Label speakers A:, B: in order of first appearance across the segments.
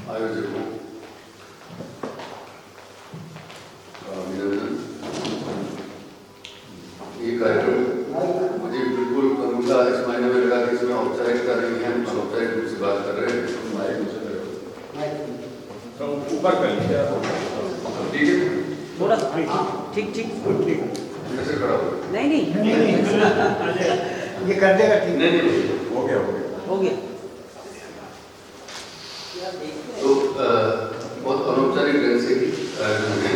A: आयोजकों अभिनंदन। ये कार्यक्रम मुझे बिल्कुल उनका इस मायने में लगा कि इसमें औपचारिकता नहीं है, हम अनौपचारिक रूप से बात कर रहे हैं।
B: ऊपर कर लीजिए,
A: ठीक है,
C: थोड़ा ठीक
A: कैसे खड़ा हो?
C: नहीं
D: ये कर देगा ठीक।
A: नहीं
B: हो गया
C: हो गया।
A: तो बहुत अनौपचारिक ढंग से ही आयोजन है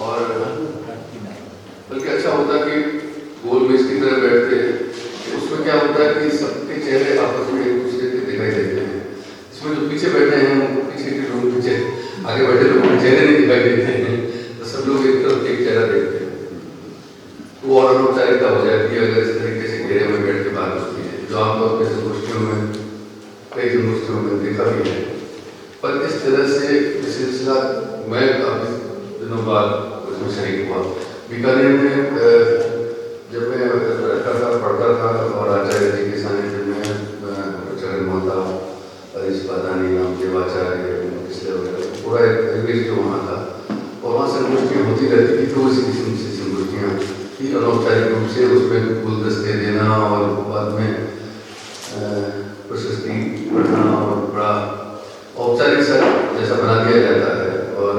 A: और बल्कि अच्छा होता कि गोल मेज की तरह बैठते हैं। उसमें क्या होता है कि सबके चेहरे आपस में एक दूसरे के दिखाई देते हैं। इसमें जो पीछे बैठे हैं उनको पीछे के लोग पीछे, आगे बैठे लोगों के चेहरे नहीं दिखाई देते हैं, तो सब लोग एक तरफ एक चेहरा देखते हैं। तो और अनौपचारिकता हो जाती है अगर इस तरीके से घेरे में बैठ के बात होती है, जो आमतौर पर संगोष्ठियों में कई संगोष्ठियों में देखा भी है। पर इस तरह से सिलसिला मैं काफी दिनों बाद उसमें शरीक हुआ। बीकानेर में जब मैं रहता था, पढ़ता था और आचार्य जी के सानिध्य में चरण माता हरीश पादानी नाम देवाचार्य पिछले वगैरह पूरा एक परिवेश जो वहाँ था और वहाँ संगोष्ठियाँ होती रहती थी। तो इसी किस्म से संगोष्ठियाँ थी अनौपचारिक रूप से, उसमें गुलदस्ते देना और बाद में प्रशस्ति पढ़ना और बड़ा औपचारिक सा जैसा बना दिया जाता है। और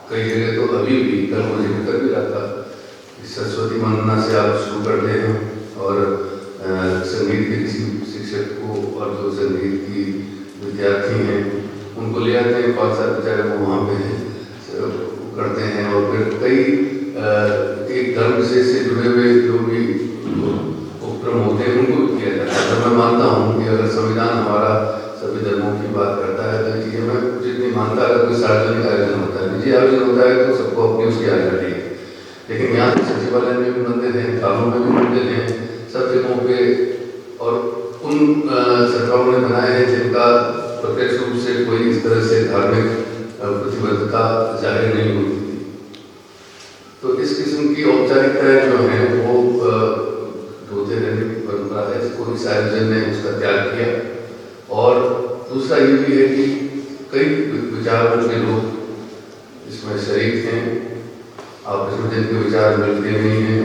A: कई जगह तो अभी भी कल मुझे जिक्र भी रहा था, सरस्वती वंदना से आप शुरू करते हैं और संगीत के किसी शिक्षक को और जो संगीत की विद्यार्थी हैं उनको ले आते हैं, 5-7 बेचारे वो वहाँ पे करते हैं। और फिर कई एक धर्म से जुड़े हुए जो भी उपक्रम होते हैं उनको भी किया जाता है। तो मैं मानता हूँ कि अगर संविधान हमारा सभी धर्मों की बात करता है तो चीज़ें मैं जितनी मानता है, अगर कोई सार्वजनिक आयोजन होता है, निजी आयोजन होता है तो सबको अपनी उसकी आज़ादी है। लेकिन यहाँ सचिवालय में भी मंदिर हैं, थानों में भी मंदिर हैं, सब जगहों पे, और उन सरकारों ने बनाए हैं जिनका प्रत्यक्ष रूप से कोई इस तरह से धार्मिक प्रतिबद्धता जाहिर नहीं होती थी। तो इस किस्म की औपचारिकताएं जो हैं वो होते रहने की परंपरा है, इसको इस आयोजन ने उसका त्याग किया। और दूसरा ये भी है कि कई विचारों के लोग इसमें शरीक हैं, आपस में जिनके विचार मिलते नहीं हैं,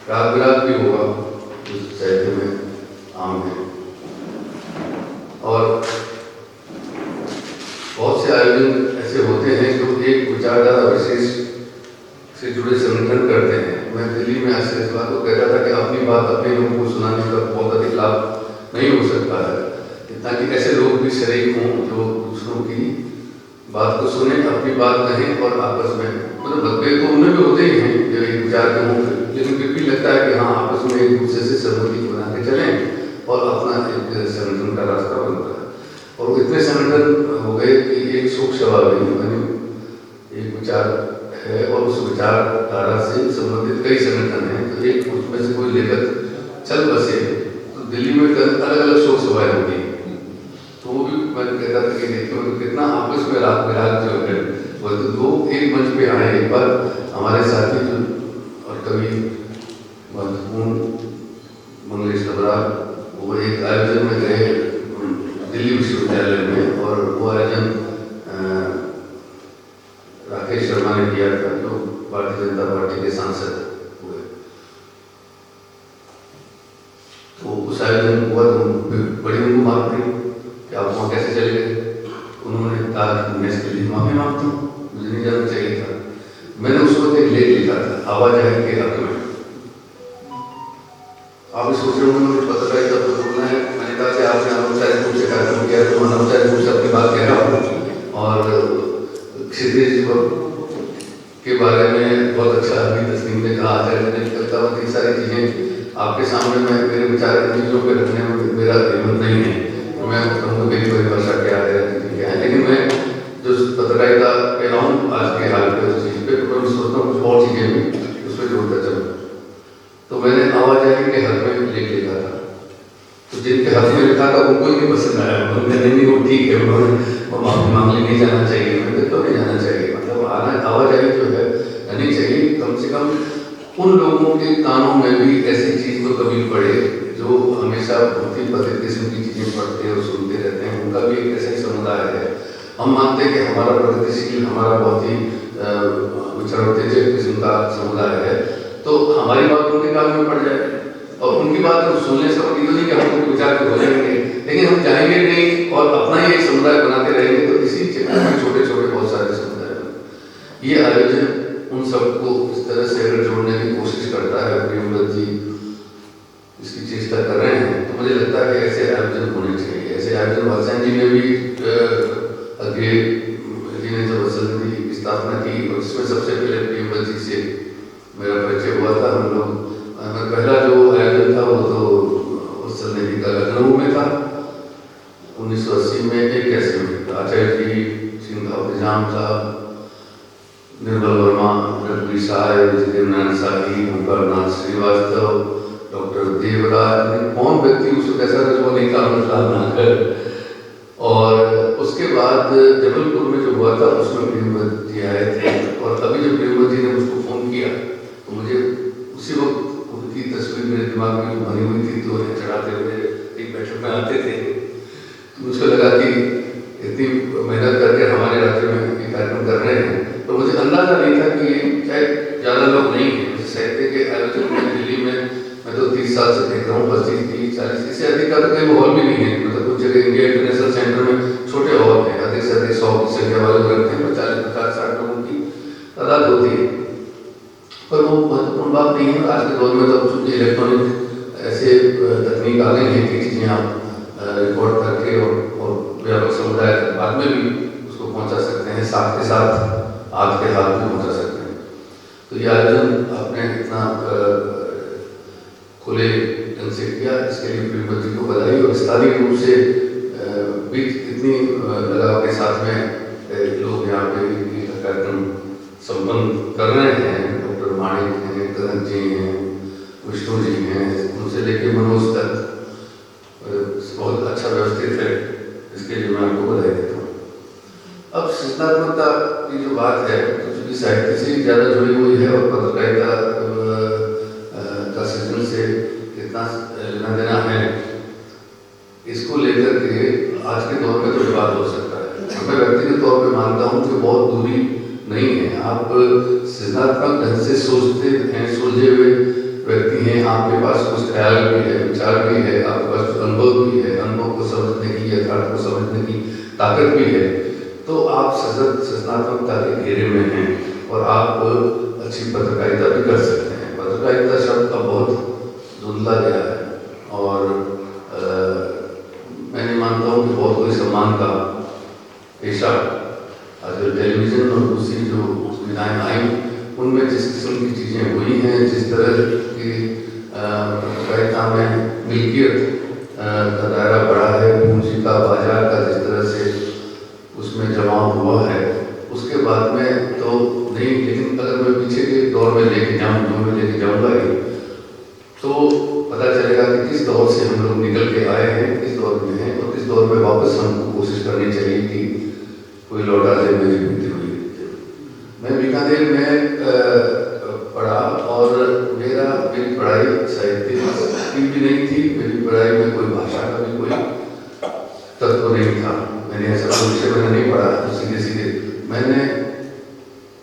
A: राग विराग भी होगा उस साहित्य में आम है। और बहुत से आयोजन ऐसे होते हैं जो एक विचारधारा विशेष से जुड़े संगठन करते हैं। मैं दिल्ली में आज इस बात को कहता था कि अपनी बात अपने लोगों को सुनाने का बहुत अधिक लाभ नहीं हो सकता है, ताकि ऐसे लोग भी शरीक हों जो दूसरों की बात को सुने, अपनी बात कहें और आपस में मतलब मतभेद तो उनमें भी होते ही हैं जो एक विचार के हों, लेकिन फिर भी लगता है कि हाँ आपस में एक दूसरे से सहमति बना के चलें और अपना एक संगठन का रास्ता बनता है। और इतने संगठन हो गए कि एक शोक सभा नहीं बनी, एक विचार है और उस विचारधारा से संबंधित कई संगठन हैं, तो एक उसमें से कोई लेकर चल बसे तो दिल्ली में अलग अलग शोक सभाएं होती हैं। तो वो भी मैं कहता था कि देखिए तो कितना आपस में राग विराग जो है वो तो दो एक मंच पे आए। एक बार हमारे साथी जो और कवि महत्वपूर्ण मंगलेश कबरा वो एक आयोजन में गए दिल्ली विश्वविद्यालय में, और वो आयोजन राकेश शर्मा ने किया था जो भारतीय जनता पार्टी के सांसद हुए। तो उस आयोजन हुआ तो बड़ी उनको मार पड़ी कि आप वहाँ कैसे चले गए। उन्होंने कहा कि मैं इसके लिए माफी मांगता हूँ, मुझे नहीं जाना चाहिए था। मैंने उस वक्त एक लेख लिखा था आवाजाही के हक में। आप इस सोच रहे होंगे मुझे पत्रकारिता तो बोलना है, मैंने कहा कि आपने अनौपचारिक रूप से कार्यक्रम किया तो अनौपचारिक रूप से अपनी बात कह रहा हूँ। और क्षितिज के बारे में बहुत अच्छा अभी तस्लीम ने कहा, आचार्य ने कहा कि सारी चीज़ें आपके सामने मैं मेरे विचार इन चीज़ों पर रखने में मेरा हिम्मत नहीं है, तो मैं कहूँगा मेरी परिभाषा क्या है, क्या है। लेकिन मैं जो पत्रकारिता कह रहा हूँ आज के हाल पे उस चीज़ पे, तो मैं सोचता हूँ कुछ और चीज़ें भी उस पर जोड़ता चलूँ। तो मैंने आवाजाही के हक में लेख लिखा था, तो जिनके हक में लिखा था उनको ही नहीं पसंद आया। उन्होंने नहीं वो ठीक है, उन्होंने माफी मांग ली, नहीं जाना चाहिए। मैंने तो नहीं जाना चाहिए, मतलब आवाजाही जो है रहनी चाहिए। कम से कम उन लोगों के कानों में भी ऐसी चीज़ तो कभी पड़े जो हमेशा भांति पति किस्म की चीज़ें पढ़ते और सुनते रहते हैं, उनका भी एक ऐसा ही समुदाय है। हम मानते हैं कि हमारा प्रगतिशील, हमारा बहुत ही विचारोत्तेजक किस्म का समुदाय है, तो हमारी बात उनके कान में पड़ जाए और उनकी बात हम सुनने से मतलब नहीं कि हम उनको विचार के हो जाएंगे, लेकिन हम जाएंगे नहीं और अपना ही एक समुदाय बनाते रहेंगे। तो इसी चक्कर में छोटे छोटे बहुत सारे समुदाय हैं। ये आयोजन उन सबको इस तरह से अगर जोड़ने की कोशिश करता है, प्रियव्रत जी इसकी चेष्टा कर रहे हैं, तो मुझे लगता है कि ऐसे आयोजन होने चाहिए। ऐसे आयोजन वात्स्यायन जी ने भी आगे जी ने जब वत्सल निधि की स्थापना की और इसमें सबसे पहले प्रियव्रत जी से मेरा परिचय हुआ था। हम लोग पहला जो आयोजन था वो तो वत्सल निधि का लखनऊ में था 1980 में, 81 में। आचार्य जी, सिंघाव निजाम साहब, निर्मल वर्मा, रघुवीर साहब, जितेंद्र शाही, ओंकार नाथ श्रीवास्तव, डॉक्टर देवराज, कौन व्यक्ति उसको कैसा रजवा नहीं था मतलब। और उसके बाद जबलपुर में जो हुआ था उसमें प्रियव्रत जी आए थे और अभी जब प्रियव्रत जी ने मुझको फोन किया तो मुझे उसी वक्त उनकी तस्वीर मेरे दिमाग में बनी हुई थी। तो चढ़ाते हुए एक बैठक में आते थे तो मुझको लगा कि इतनी मेहनत करके हमारे राज्य में ये कार्यक्रम कर रहे हैं, तो मुझे अंदाजा नहीं था कि शायद ज़्यादा लोग नहीं हैं। साहित्य के आयोजन में दिल्ली में मैं तो 30 साल से देख रहा हूँ, 25-30-40 इससे अधिक का तो कहीं माहौल भी नहीं है। मतलब कुछ जगह इंडिया इंटरनेशनल सेंटर में छोटे हॉल हैं, अधिक से अधिक 100 की संख्या वाले रखते हैं, 40-50-60 लोगों की तादाद होती है, पर वो महत्वपूर्ण बात नहीं है। आज के दौर में तो चूंकि इलेक्ट्रॉनिक ऐसे तकनीक आ गई है कि चीज़ें आप रिकॉर्ड करके और व्यापक समुदाय बाद में भी उसको पहुँचा सकते हैं, साथ के साथ आपके हाथ में पहुँचा सकते हैं। तो ये आयोजन आपने इतना खुले ढंग से किया, इसके लिए प्रियव्रत जी को बधाई। और स्थानीय रूप से भी इतनी लगाव के साथ में लोग यहाँ पे कार्यक्रम संपन्न कर रहे हैं। डॉक्टर माणिक हैं, कनक जी हैं, विष्णु जी हैं, उनसे लेके मनोज तक बहुत अच्छा व्यवस्थित है, इसके लिए मैं आपको बधाई देता हूँ। अब सृजनात्मकता की जो बात है तो चूँकि साहित्य से ज़्यादा जुड़ी हुई है और पत्रकारिता का सृजन से कितना लेना देना है, इसको लेकर के आज के दौर में तो विवाद हो सकता है। मैं व्यक्तिगत तौर पे मानता हूँ कि बहुत दूरी नहीं है। आप सृजनात्मक ढंग से सोचते हैं, सुलझे हुए व्यक्ति हैं, आपके पास कुछ ख्याल भी है, विचार भी है, आपके पास कुछ अनुभव भी है, अनुभव को समझने की, यथार्थ को समझने की ताकत भी है, तो आप सृजनात्मकता के घेरे में हैं और आप अच्छी पत्रकारिता भी कर सकते हैं। पत्रकारिता शब्द का बहुत धुंधला गया है और मैं नहीं मानता हूँ कि बहुत कोई सम्मान का पेशा। आज टेलीविज़न और दूसरी जो सुविधाएँ आई उनमें जिस किस्म की चीज़ें हुई हैं, जिस तरह की पत्रकारिता में मिल्कियत का दायरा बढ़ा है, पूंजी का, बाजार का जिस तरह से उसमें जमाव हुआ है, उसके बाद में तो नहीं, लेकिन अगर मैं पीछे के दौर में लेके जाऊँ, जो मैं लेके जाऊँगा ही, तो पता चलेगा कि किस दौर से हम लोग निकल के आए हैं, किस दौर में हैं और किस दौर में वापस हमको कोशिश करनी चाहिए कि कोई लौटा दे मेरी बीती हुई। मैं बीकानेर में पढ़ा और मेरी पढ़ाई साहित्य की भी नहीं थी, मेरी पढ़ाई में कोई भाषा का भी कोई तत्व नहीं था। मैंने ऐसा कोई विषय मैंने नहीं पढ़ा, तो सीधे मैंने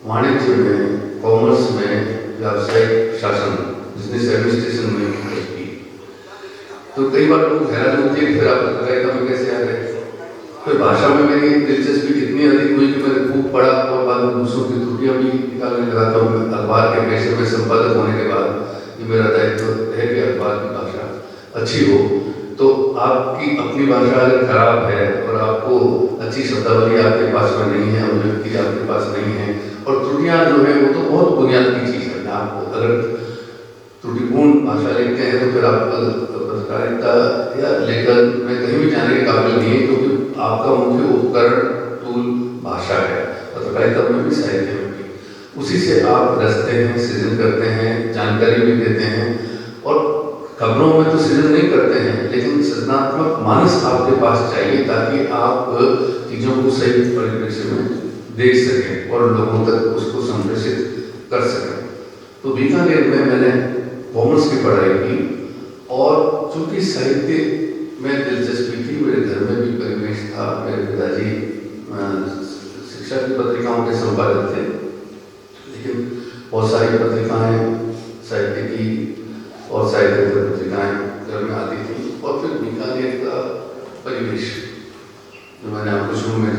A: वाणिज्य में, कॉमर्स में, व्यावसायिक शासन, बिजनेस एडमिनिस्ट्रेशन में की। तो कई बार लोग हैरान होते हैं फिर आप पत्रकारिता में कैसे आ गए। फिर भाषा में मेरी दिलचस्पी इतनी अधिक हुई कि मैंने खूब पढ़ा और बाद में दूसरों की त्रुटियाँ भी निकालने लगा। तो अखबार के पेशे में संपादक होने के बाद ये मेरा दायित्व है कि अखबार की भाषा अच्छी हो। तो आपकी अपनी भाषा अगर खराब है और आपको अच्छी शब्दावली आपके पास में नहीं है, अभिव्यक्ति आपके पास नहीं है और त्रुटियाँ जो है वो तो बहुत बुनियादी चीज़ है। आप अगर त्रुटिपूर्ण भाषा लिखते हैं तो फिर आप पत्रकारिता या लेखन में कहीं भी जाने के काबिल नहीं है, क्योंकि आपका मुख्य उपकरण टूल भाषा है। पत्रकारिता में भी, साहित्य में भी, उसी से आप रचते हैं, सृजन करते हैं, जानकारी भी देते हैं और खबरों में तो सृजन नहीं करते हैं, लेकिन सृजनात्मक मानस आपके पास चाहिए ताकि आप चीज़ों को सही परिप्रेक्ष्य में देख सकें और लोगों तक उसको संप्रेषित कर सकें। तो बीकानेर में मैंने कॉमर्स की पढ़ाई की और चूँकि साहित्य पत्रिकाओं के संपादक थे, लेकिन बहुत सारी पत्रिकाएं साहित्य की और साहित्य पत्रिकाएं घर में आती थी। और फिर बीकानेर का परिवेश जो मैंने आपको शुरू में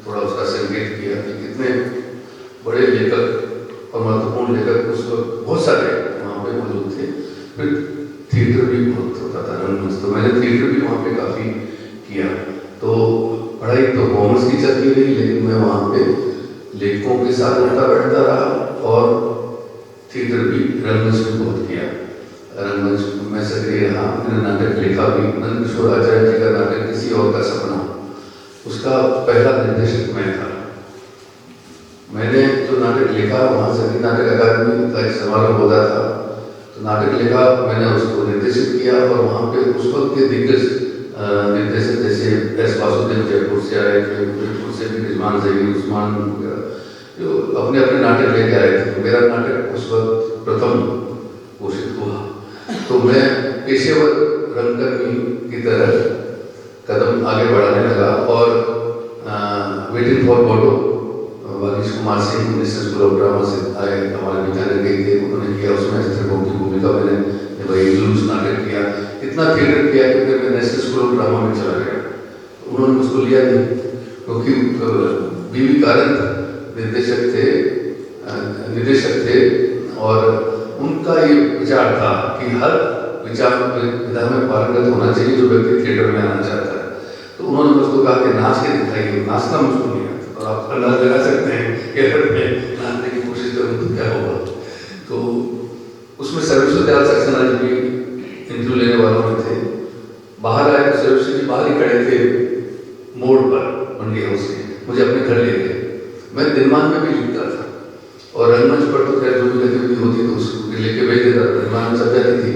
A: थोड़ा उसका संकेत किया कि कितने बड़े लेखक और महत्वपूर्ण लेखक उस वक्त बहुत सारे वहाँ पे मौजूद थे। फिर थिएटर भी बहुत होता था, रंगमंच, तो मैंने थिएटर भी वहाँ पे काफ़ी किया। तो पढ़ाई तो कॉमर्स की चलती रही, लेकिन मैं वहाँ पे लेखकों के साथ उठता बैठता रहा और थिएटर भी, रंगमंच भी बहुत किया। रंगमंच में सक्रिय रहा, मैंने नाटक लिखा भी। नंदकिशोर आचार्य जी का नाटक किसी और का सपना, उसका पहला निर्देशक मैं था। मैंने जो नाटक लिखा, वहाँ से नाटक अकादमी का एक समारोह होता था, तो नाटक लिखा, मैंने उसको निर्देशित किया। और वहाँ पे उस वक्त के दिग्गज निर्देशक जैसे एस वासुदेव जयपुर से आए थे, जयपुर से भी रिजवान जहीर उस्मान जो अपने अपने नाटक लेके आए थे। मेरा नाटक उस वक्त प्रथम घोषित हुआ, तो मैं पेशेवर रंगकर्मी की तरह कदम आगे बढ़ाने लगा। और waiting for Godot Vagish Kumar Singh national school of drama से आए, हमारे बीकानेर गए थे, उन्होंने किया, उसमें स्त्रीपों की भूमिका मैंने भाई जुलूस नाटक किया। इतना थिएटर किया कि फिर मैं नेशनल स्कूल ऑफ ड्रामा में चला गया। उन्होंने मुझको लिया नहीं, क्योंकि बीवी कारंत निर्देशक थे और उनका ये विचार था कि हर विचार विधा में पारंगत होना चाहिए जो व्यक्ति थिएटर में आना चाहता है। तो उन्होंने मुझको कहा कि नाच के दिखाइए। नाचना मुझको नहीं आता, और आप अंदाज लगा सकते हैं कि अगर मैं नाचने की कोशिश करूँ तो क्या होगा। तो उसमें सर्वेश्वर दयाल सक्सेना जी भी इंटरव्यू लेने वालों में थे। बाहर आए तो सर्वेश्वर जी बाहर ही खड़े थे मोड़ पर मंडी हाउस के, मुझे अपने घर ले गए। मैं दिनमान में भी लिखता था और रंगमंच पर तो खैर जो भी गतिविधि होती तो उसको लेके भेज देता था, दिनमान में सब जाती थी।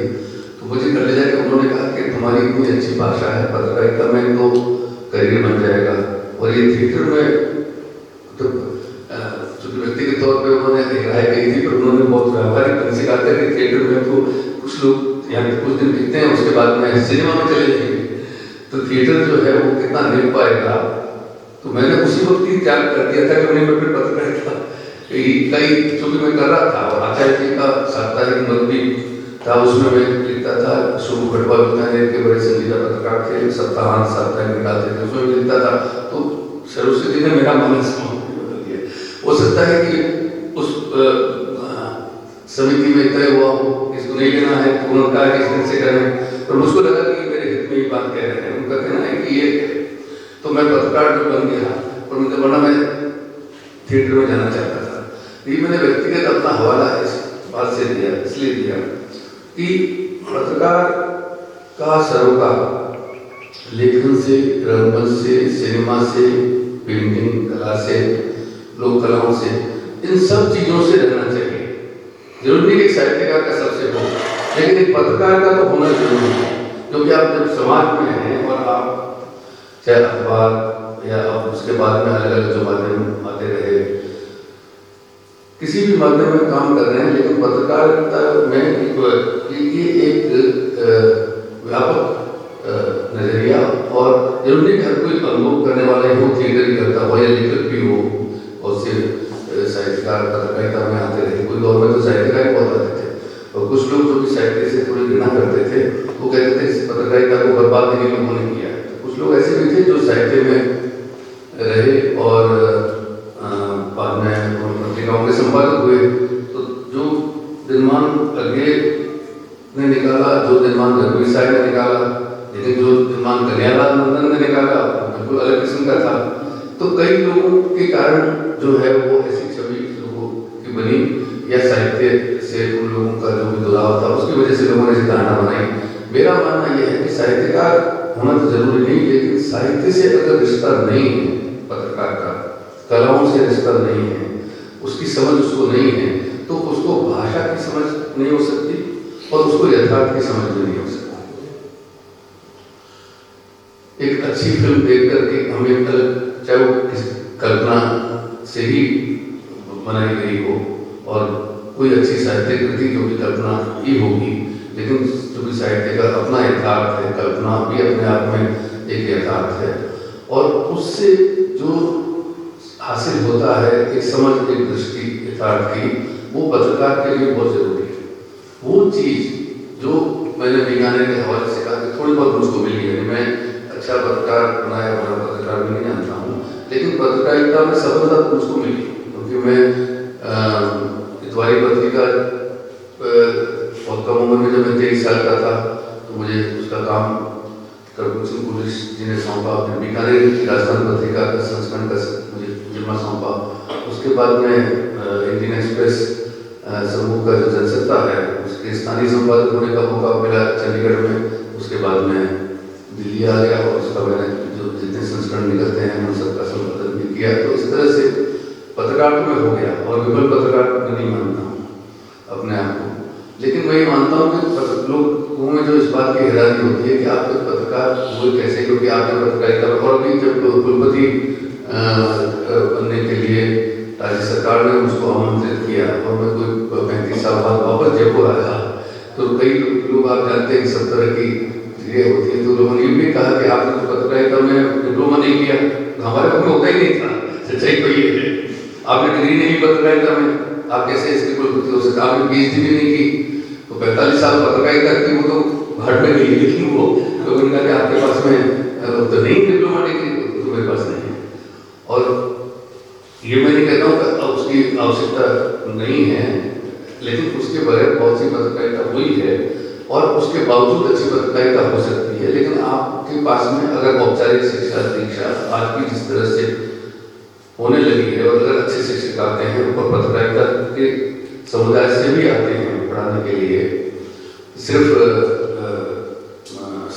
A: तो मुझे घर ले जाकर उन्होंने कहा कि तुम्हारी इतनी अच्छी भाषा है, पत्रकारिता में तो करियर बन जाएगा। और ये थिएटर में तो चूंकि व्यक्तिगत तौर पर उन्होंने राय कही थी, पर उन्होंने बहुत व्यावहारिक ढंग से कहा था कि थिएटर में तो कुछ लोग यहाँ पे कुछ दिन दिखते हैं, उसके बाद में सिनेमा में चले जाएंगे, तो थिएटर जो है वो कितना निभ पाएगा। तो मैंने उसी वक्त ही त्याग कर दिया था कि उन्हें मैं फिर पत्रकारिता कई चूंकि मैं कर रहा था। और आचार्य जी का साप्ताहिक मत भी था, उसमें मैं लिखता था। शुभ खटवा बीकानेर के बड़े संगीता पत्रकार थे, सप्ताहांत साप्ताहिक निकालते थे, उसमें भी लिखता था। तो सरस्वती ने मेरा मानस बदल दिया। हो सकता है कि उस समिति में तय हुआ हो इसको नहीं लेना है, तो उन्होंने कहा कि इस दिन से करें, पर मुझको लगा कि मेरे हित में ये बात कह रहे हैं। उनका कहना है कि ये, तो मैं पत्रकार जो बन गया, और मुझे वरना मैं थिएटर में जाना चाहता था। ये मैंने व्यक्तिगत अपना हवाला इस बात से दिया, इसलिए दिया कि पत्रकार का सरोकार लेखन से, रंगमंच से, सिनेमा से, पेंटिंग कला से, लोक कलाओं से, इन सब चीजों से रहना चाहिए। जरूरी नहीं कि साहित्यकार का सबसे हो, लेकिन एक पत्रकार का तो होना जरूरी है। क्योंकि आप जब समाज में हैं और आप चाहे अखबार या आप उसके बाद में अलग अलग जो माध्यम आते रहे, किसी भी माध्यम में काम कर रहे हैं, लेकिन पत्रकारिता में ये एक व्यापक नजरिया, और जरूरी हर कोई अनुभव करने वाला ही हो, थिएटर ही करता हो या लेखक भी हो, और सिर्फ साहित्यकार पत्रकारिता में आते रहे। कोई दौर में तो साहित्यकार बहुत आते थे, और कुछ लोग जो कि साहित्य से थोड़ी घृणा करते थे वो कहते थे इस पत्रकारिता को बर्बाद नहीं लोगों ने किया। कुछ लोग ऐसे भी थे जो साहित्य में रहे और बाद में पत्रिकाओं के संपादक हुए। तो जो दिनमान अगे ने निकाला, जो दिनमान रघुवीर साहब ने निकाला, लेकिन जो दिनमान कन्हैयालाल नंदन ने निकाला बिल्कुल अलग किस्म का था। तो कई लोगों के कारण जो है वो ऐसी छवि लोगों की बनी, या साहित्य से उन लोगों का जो भी जुड़ाव था उसकी वजह से लोगों ने ऐसी धारणा बनाई। मेरा मानना यह है कि साहित्यकार होना तो जरूरी नहीं, लेकिन साहित्य से अगर रिश्ता नहीं है पत्रकार का, कलाओं से रिश्ता नहीं है, उसकी समझ उसको नहीं है, तो उसको भाषा की समझ नहीं हो सकती और उसको यथार्थ की समझ भी नहीं हो सकती। एक अच्छी फिल्म देख करके हमें चाहे वो कल्पना से ही बनाई गई हो और कोई अच्छी साहित्य कृति जो भी कल्पना ही होगी, लेकिन जो भी साहित्य का अपना यथार्थ है, कल्पना भी अपने आप में एक यथार्थ है, और उससे जो हासिल होता है, एक समझ, एक दृष्टि यथार्थ की, वो पत्रकार के लिए बहुत जरूरी है। वो चीज़ जो मैंने बीकानेर के हवाले से कहा कि थोड़ी बहुत मुझको मिली है, मैं अच्छा पत्रकार बना या बुरा पत्रकार भी नहीं जानता हूँ, लेकिन पत्रकारिता में सफलता तो मुझको मिली, क्योंकि मैं इतवारी पत्रिका बहुत कम उम्र में, जब मैं 23 साल का था तो मुझे उसका काम करपुर सिंह पुलिस जी ने सौंपा, फिर बीकानेर की राजधानी पत्रिका का संस्करण का मुझे जिम्मा सौंपा। उसके बाद में इंडियन एक्सप्रेस समूह का जो जनसत्ता है उसके स्थानीय संपादक होने का मौका मिला चंडीगढ़ में। उसके बाद में दिल्ली आ गया और उसका मैंने जो जितने संस्करण निकलते हैं उन सबका संपादन भी किया। तो इस तरह से पत्रकार तो मैं हो गया, और विफल पत्रकार मैं नहीं मानता हूँ अपने आप को, लेकिन मैं ये मानता हूँ कि लोगों में जो इस बात की हैरानी होती है कि आप एक पत्रकार हुए कैसे, क्योंकि आपने पत्रकारिता में, और अभी जब कुलपति बनने के लिए राज्य सरकार ने मुझको आमंत्रित किया और मैं कोई 35 साल बाद वापस जयपुर आया, तो कई लोग, आप जानते हैं, सब तरह की चीजें होती है, तो लोगों ने भी कहा कि आपने तो पत्रकारिता में डिप्लोमा नहीं किया। तो हमारे को होता ही नहीं था, सच्चाई तो ये है। आपने डिग्री नहीं पत्रकारिता में, आप कैसे इसके कुलपति हो सकते? आपने PhD भी नहीं की, तो 45 साल पत्रकारिता की वो तो घाट में गई, लेकिन वो तो उनका कि आपके पास में तो नहीं डिप्लोमा डिग्री, तो मेरे पास नहीं है। और ये मैं नहीं कहता हूँ कि उसकी आवश्यकता नहीं है, लेकिन उसके बगैर बहुत सी पत्रकारिता हुई है और उसके बावजूद अच्छी पत्रकारिता हो सकती है। लेकिन आपके पास में अगर औपचारिक शिक्षा दीक्षा आज की जिस तरह से होने लगी है, और अगर अच्छे शिक्षक आते हैं और पत्रकारिता के समुदाय से भी आते हैं पढ़ाने के लिए, सिर्फ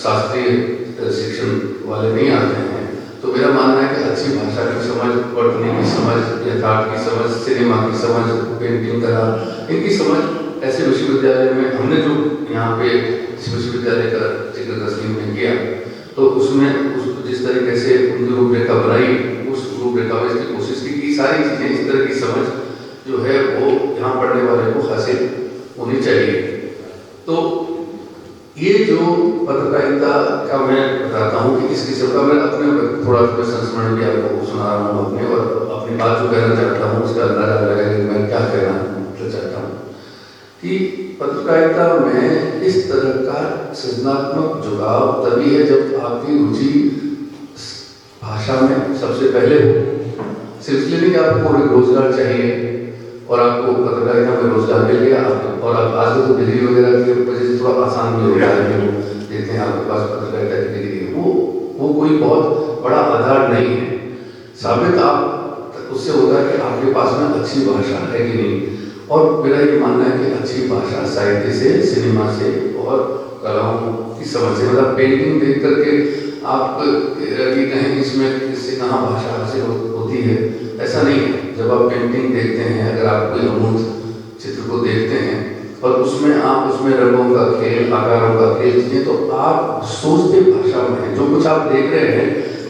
A: शास्त्रीय शिक्षण वाले नहीं आते हैं, तो मेरा मानना है कि अच्छी भाषा की समझ, पढ़ने की समझ, यथार्थ की समझ, सिनेमा की समझ, पेंटिंग कला, इनकी समझ ऐसे विश्वविद्यालय में, हमने जो यहाँ पे इस विश्वविद्यालय का जिक्र तस्लीम में किया, तो उसमें जिस तरीके से उनकी रूपरेखा बनाई, उस रूपरेखा में इसकी कोशिश की सारी चीज़ें, इस तरह की समझ जो है वो यहाँ पढ़ने वाले को हासिल होनी चाहिए। तो ये जो पत्रकारिता का मैं बताता हूँ कि इस किस्म का, मैं अपने थोड़ा सा संस्मरण भी आपको सुना रहा हूँ अपने, और अपनी बात जो कहना चाहता हूँ उसका अंदाजा लगाया कि मैं क्या कहना चाहता हूँ। कि पत्रकारिता में इस तरह का सृजनात्मक जुड़ाव तभी है जब आपकी रुचि भाषा में सबसे पहले हो। सिर्फ इसलिए नहीं कि आपको रोजगार चाहिए और आपको पत्रकारिता में रोजगार मिल गया, और आप आज तो डिग्री वगैरह की वजह से थोड़ा आसान भी हो जाए, जो देखते हैं आपके पास पत्रकारिता की डिग्री है, वो कोई बहुत बड़ा आधार नहीं है। साबित आप उससे होगा कि आपके पास में अच्छी भाषा है कि नहीं। और मेरा ये मानना है कि अच्छी भाषा साहित्य से, सिनेमा से और कलाओं की समझ से, मतलब पेंटिंग देख करके आप ये कहें इसमें इससे कहाँ भाषा हासिल होती है, ऐसा नहीं है। जब आप पेंटिंग देखते हैं, अगर आप कोई अमूर्त चित्र को देखते हैं और उसमें आप उसमें रंगों का खेल, आकारों का खेल चीजें, तो आप सोचते भाषा में हैं। जो कुछ आप देख रहे हैं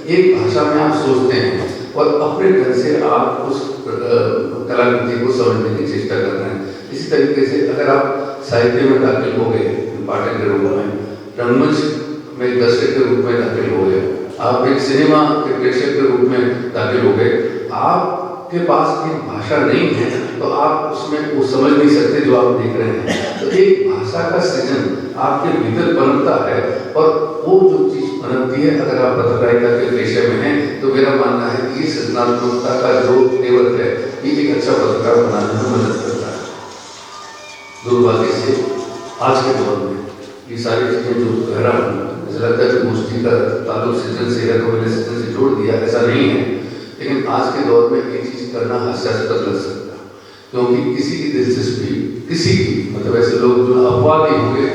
A: एक भाषा में आप सोचते हैं और अपने ढंग से आप उस कलाकृति को समझने की चेष्टा कर रहे हैं। इसी तरीके से अगर आप साहित्य में दाखिल हो गए पाठक के रूप में, रंगमंच में एक दर्शक के रूप में दाखिल हो गए, आप एक सिनेमा के प्रेक्षक के रूप में दाखिल हो गए, आपके पास एक भाषा नहीं है तो आप उसमें वो समझ नहीं सकते जो आप देख रहे हैं। तो एक भाषा का सृजन आपके भीतर बनता है, और वो जो चीज बनती है, अगर आप पत्रकारिता के पेशे में हैं तो मेरा मानना है कि ये सृजनात्मकता का जो नेवत है ये एक अच्छा पत्रकार बनाने में मदद करता है। दुर्भाग्य से आज के दौर में ये सारी चीजें जो कह रहा हूँ, मुझे लगता है कि गोष्ठी का ताल्लुक सृजन से है तो मैंने सृजन से जोड़ दिया, ऐसा नहीं है। लेकिन आज के दौर में ये चीज करना हास्यास्पद लग सकता है, क्योंकि किसी की दिलचस्पी, किसी की, मतलब ऐसे लोग जो अफवाह नहीं होंगे,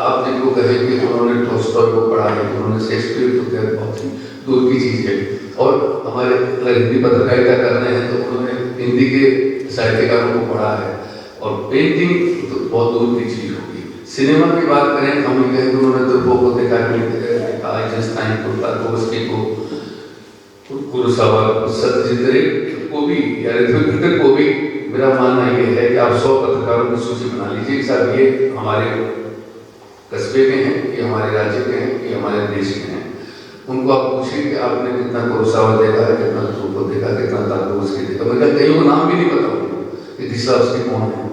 A: आप जिनको कहेंगे कि उन्होंने टॉल्स्टॉय को पढ़ा है, उन्होंने शेक्सपियर को, खैर बहुत ही दूर की चीज है। और हमारे अगर हिंदी पत्रकारिता कर रहे हैं तो उन्होंने हिंदी के साहित्यकारों को पढ़ा है, और पेंटिंग तो बहुत दूर की चीज होगी। सिनेमा की बात करें, हम ये कहें कि उन्होंने तो वो को देखा आइंस्टाइन को, टार्कोव्स्की को, कुरोसावा, सत्यजित रे को भी, या ऋत्विक घटक को भी, मेरा मानना ये है कि आप 100 पत्रकारों की सूची बना लीजिए कि साहब ये हमारे कस्बे के हैं, ये हमारे राज्य के हैं, ये हमारे देश के हैं। उनको आप पूछिए कि आपने कितना कोरोसावा देखा है, कितना थ्रूपुट देखा, कितना तारकोव्स्की देखा। मैं कहता कईयों को नाम भी नहीं पता उनको कि डिस्लावस्की कौन है।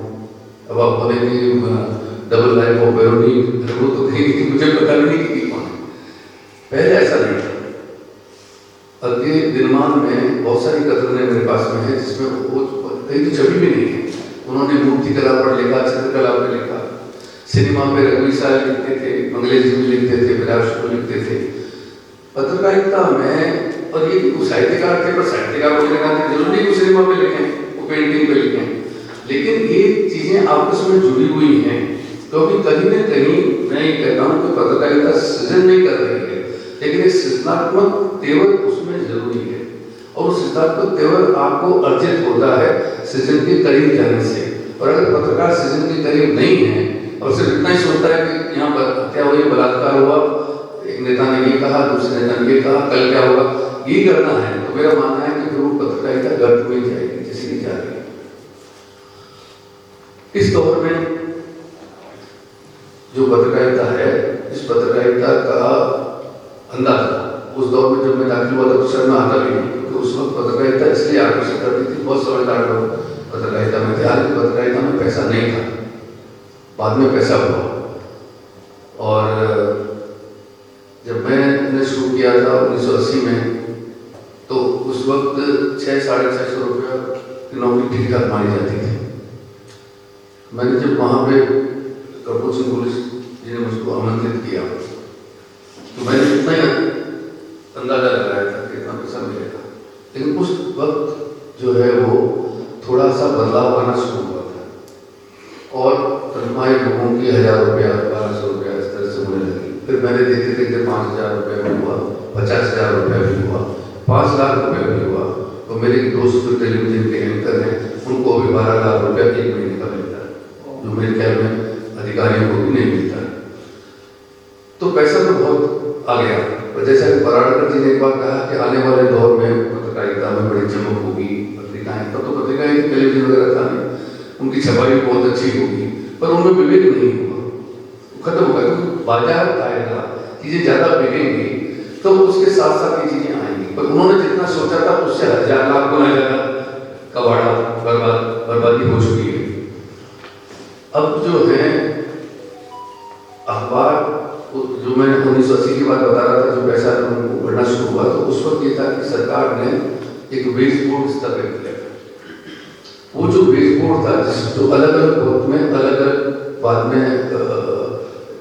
A: अब आप बोले कि डबल लाइफ ऑफ वेरोनिक, वो तो कहेंगे कि मुझे पता नहीं कि कौन है। पहले ऐसा नहीं था। अगले दिनमान में बहुत सारी कतरनें मेरे पास में है जिसमें वो कहीं तो छवि भी नहीं है। उन्होंने मूर्ति कला पर लिखा, चित्रकला पर लिखा, सिनेमा पे रघुवीर साहब लिखते थे, मंगलेश जी लिखते थे, विराट को लिखते थे। पत्रकारिता में, और ये साहित्यकार थे, पर साहित्यकार को लिखना थे, जरूरी नहीं सिनेमा पे लिखें, वो पेंटिंग पे लिखें, लेकिन ये चीजें आपस में जुड़ी हुई हैं। क्योंकि कहीं न कहीं मैं ये कहता हूँ कि पत्रकारिता सृजन नहीं कर रही है, लेकिन एक सृजनात्मक तेवर उसमें जरूरी है। और उस सृजनात्मक तेवर आपको अर्जित होता है सृजन के करीब जाने से। और अगर पत्रकार सृजन के करीब नहीं है और सिर्फ इतना ही सोचता है कि यहाँ हत्या हुई, बलात्कार हुआ, एक नेता ने ये कहा, दूसरे नेता ने ये कहा, कल क्या होगा, ये करना है, तो मेरा मानना है कि फिर वो पत्रकारिता गर्त में जाएगी जैसे जा रही है। इस दौर में जो पत्रकारिता है, इस पत्रकारिता का अंदाजा उस दौर में जब मैं दाखिल हुआ था तो सर में आता भी नहीं, क्योंकि उस वक्त पत्रकारिता इसलिए आकर्षित करती थी, बहुत समझदार लोग पत्रकारिता में थे। हालांकि पत्रकारिता में पैसा नहीं था, बाद में पैसा हुआ। और जब मैंने शुरू किया था 1980 में, तो उस वक्त 600-650 रुपया की नौकरी ठीक ठाक मानी जाती थी। मैंने जब वहाँ पे कपूर सिंह पुलिस जी ने मुझको आमंत्रित किया तो मैंने इतना ही अंदाजा लगाया था कि इतना पैसा मिलेगा, लेकिन उस वक्त जो है वो थोड़ा सा बदलाव आना शुरू हुआ था और तनख्वाहें लोगों की 1000 रुपया, 1200 रुपया इस तरह से होने लगी। फिर मैंने देखते देखते 5000 रुपया भी हुआ, 50000 रुपया भी हुआ, 5 लाख रुपया भी हुआ। तो मेरे दोस्त जो टेलीविजन के एंकर हैं उनको भी 12 लाख रुपया एक महीने का मिलता है, जो मेरे ख्याल में अधिकारियों को भी नहीं मिलता है। तो पैसा तो बहुत आ गया। और जैसा कि पराड़कर जी ने एक बार कहा कि आने वाले दौर में पत्रकारिता में बड़ी चमक होगी, पत्रिकाएं, तब तो पत्रिकाएं टेलीविजन वगैरह था नहीं, उनकी छपाई भी बहुत अच्छी होगी, पर उनमें विवेक नहीं हुआ, खत्म हो गया। क्योंकि बाजार आएगा, चीजें ज्यादा बिकेंगी तो उसके साथ साथ ये चीजें आएंगी, पर उन्होंने जितना सोचा था उससे 1000 लाख गुना ज्यादा कबाड़ा बर्बादी हो चुकी है। अब जो है अखबार, जो मैंने 1980 की बात बता रहा था, जो पैसा उनको बढ़ना शुरू हुआ, तो उस वक्त ये था कि सरकार ने एक वेज बोर्ड स्थापित किया। वो जो वेज बोर्ड था, जो अलग अलग वक्त में अलग अलग, बाद में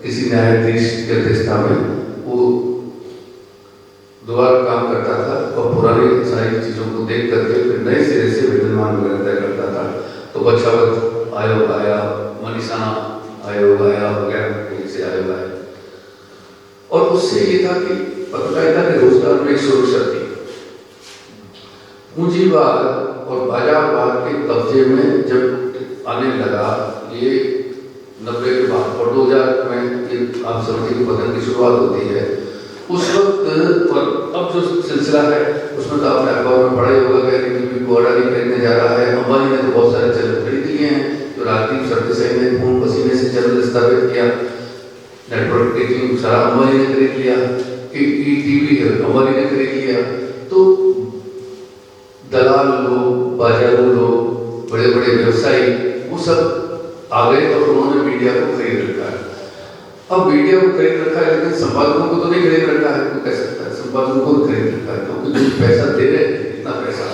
A: किसी न्यायाधीश की अध्यक्षता में वो दोबारा काम करता था और पुरानी सारी चीजों को देख करके फिर नए सिरे से वेतनमान वगैरह तय करता था। तो बचावत आयोग आया, मनीषाना आयोग आया वगैरह से आयोग आया, और उससे ये था कि पत्रकारिता के रोजगार में एक सुरक्षा थी। पूंजीवाद और बाजारवाद के कब्जे में जब आने लगा ये 90 के बाद और 2000 में आप समझिए कि पतन की शुरुआत होती है उस वक्त। और अब जो सिलसिला है उसमें तो आपने अखबार में पढ़ा ही होगा कि अडानी खरीदने जा रहा है। अंबानी ने तो बहुत सारे चैनल खरीद लिए हैं, जो राजदीप सरदेसाई ने खून पसीने से चैनल स्थापित किया, नेटवर्क टेकिंग सारा अंबानी ने खरीद लिया, टीवी है अंबानी ने खरीद लिया। तो दलाल लोग, बाजारू लोग, बड़े बड़े व्यवसायी, वो सब आ गए और उन्होंने मीडिया को खरीद रखा है। अब मीडिया को खरीद रखा है, लेकिन संपादकों को तो नहीं खरीद रखा है, कोई कह सकता है संपादकों को खरीद रखा है, क्योंकि जो पैसा दे रहे हैं इतना पैसा।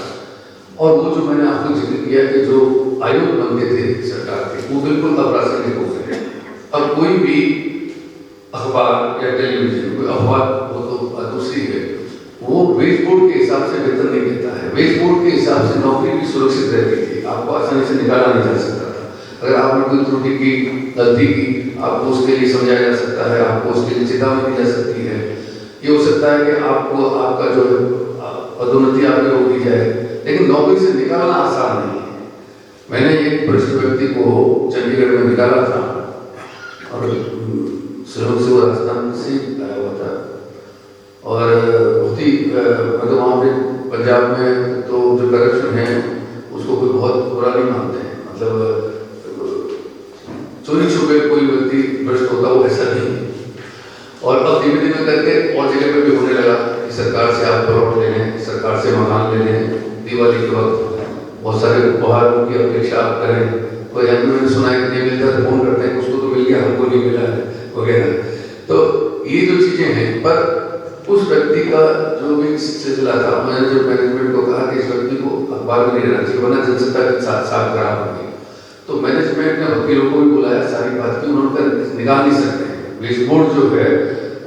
A: और वो जो मैंने आपको जिक्र किया कि जो आयोग बनते थे सरकार के, वो बिल्कुल अप्रासंगिक हो गए। अब कोई भी अखबार या टेलीविजन कोई अखबार वो तो दूसरी है, वो वेज बोर्ड के हिसाब से वेतन नहीं देता है। वेज बोर्ड के हिसाब से नौकरी भी सुरक्षित रहती थी, आपको आसानी से निकाला नहीं जा सकता था। अगर आपने कोई त्रुटि की, गलती की, आपको उसके लिए समझाया जा सकता है, आपको उसके लिए चेतावनी दी जा सकती है। ये हो सकता है कि आपको आपका जो पदोन्नति आपकी रोक दी जाए, लेकिन नौकरी से निकालना आसान नहीं है। मैंने एक वरिष्ठ व्यक्ति को चंडीगढ़ में निकाला था और सहयोग से वो राजस्थान से आया हुआ था, और बहुत ही मतलब वहाँ पे पंजाब में तो जो करप्शन है उसको कोई बहुत बुरा नहीं मानते हैं, मतलब चोरी छुपे कोई व्यक्ति भ्रष्ट होता वो ऐसा नहीं है। और अब धीमे धीमे करके और जगह पे भी होने लगा। से आप प्लॉट ले लें, सरकार से मकान ले लें, दिवाली के वक्त बहुत सारे उपहारों की अपेक्षा आप करें। कोई हमने सुना है कि नहीं मिलता तो फोन करते हैं, उसको तो मिल गया, हमको नहीं मिला है वगैरह। तो ये जो चीज़ें हैं, पर उस व्यक्ति का जो भी सिलसिला था, मैंने जो मैनेजमेंट को कहा कि इस व्यक्ति को अखबार में नहीं रहना चाहिए, वरना जनसत्ता के साथ साथ खराब होगी। तो मैनेजमेंट ने वकीलों को भी बुलाया, सारी बात की, उन्होंने निकाल नहीं सकते हैं। वेज बोर्ड जो है